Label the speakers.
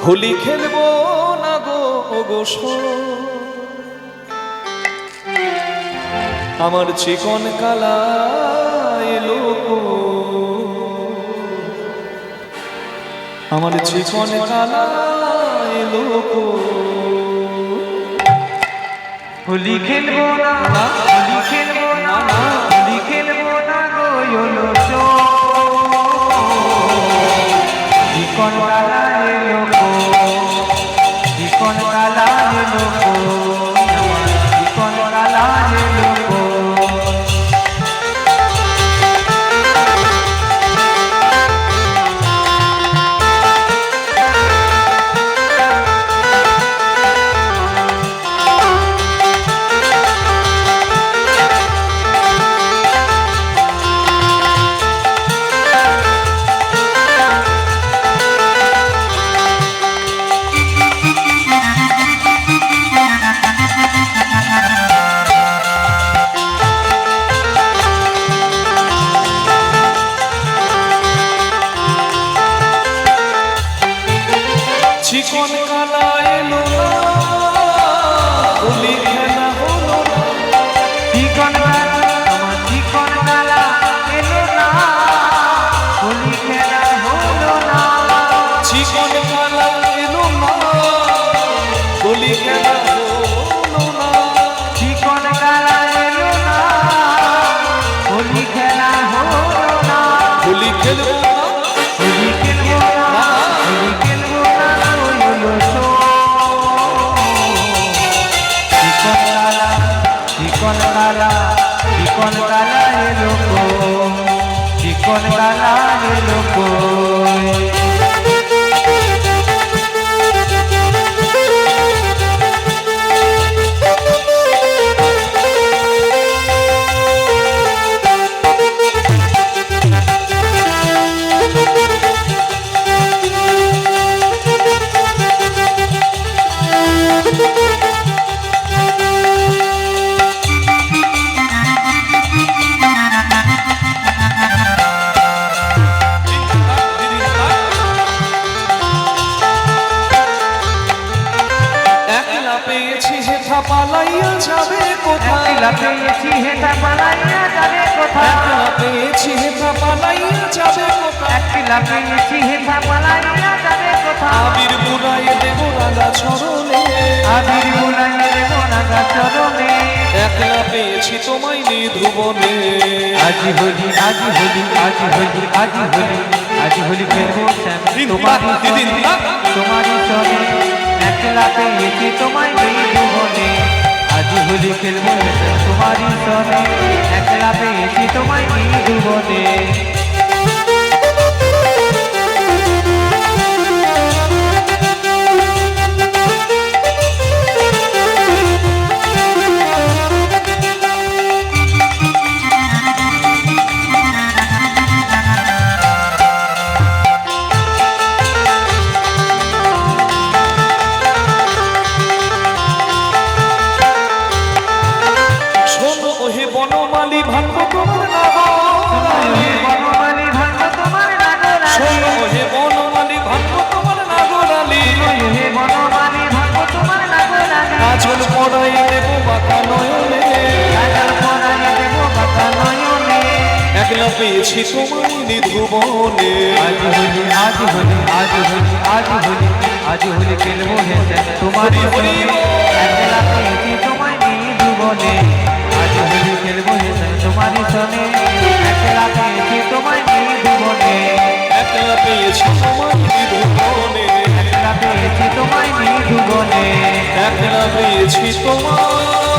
Speaker 1: হোলি খেলবো না গো গো আমার চিকন কালা এলো আমার চিকন কালা এলো
Speaker 2: হোলি খেলবো না হোলি খেলবো না হোলি খেলবো না গো এলো চিকন কালা এলো চিকন কালা এলো চিকন কালা এলো
Speaker 1: চিকন কালা এলো না হোলি খেলা হলো না
Speaker 2: চিকন কালা আমার চিকন কালা এলো না হোলি খেলা হলো না
Speaker 1: চিকন কালা এলো না হোলি খেলা হলো না
Speaker 2: চিকন কালা এলো না হোলি খেলা হলো না
Speaker 1: হোলি খেলবো না
Speaker 2: হোলি খেলবো না হোলি খেলবো না হলো চিকন কালা চিকন কালা এলো চিকন কালা এলো
Speaker 1: পেয়েছি হেথা পালাইয়া যাবে কোথায়
Speaker 2: পেয়েছি হেথা পালাইয়া যাবে কোথায়
Speaker 1: পেয়েছি হেথা পালাইয়া যাবে কোথায়
Speaker 2: পেয়েছি হেথা পালাইয়া যাবে কোথায়
Speaker 1: আবির বুড়াইয়ে দেব রাঙা চরণে
Speaker 2: আবির বুলাইয়ে দেব রাঙা চরণে
Speaker 1: একলা পেয়েছি তোমায় নিধুবনে
Speaker 2: আজি হোলি আজি হোলি আজি হোলি আজি হোলি আজি হোলি খেলবো তোমারই চরণে একলা পেয়েছি তোমায় নিধুবনে আজি হোলি খেলবো তোমারই চরণে একলা পেয়েছি তোমায় নিধুবনে
Speaker 1: বনমালী ভাঙবো তোমার নাগরালি
Speaker 2: বনমালী ভাঙবো তোমার নাগরালি
Speaker 1: হে বনমালী ভাঙবো তোমার নাগরালি
Speaker 2: হে বনমালী ভাঙবো তোমার নাগরালি
Speaker 1: আঁচল পড়াইয়া দেব বাঁকা নয়নে
Speaker 2: আঁচল পড়াইয়া দেব বাঁকা নয়নে
Speaker 1: একলা পেয়েছি তোমায় নিধুবনে
Speaker 2: আজি হোলি আজি হোলি আজি হোলি আজি হোলি আজি হোলি খেলবো হেসে তোমারই হোলি একলা পেয়েছি তোমায় নিধুবনে আজি হোলি খেলবো হেসে তোমারই সনে একলা পেয়েছি তোমায় নিধুবনে
Speaker 1: একলা পেয়েছি তোমায় নিধুবনে
Speaker 2: একলা পেয়েছি তোমায় নিধুবনে
Speaker 1: একলা পেয়েছি তোমায়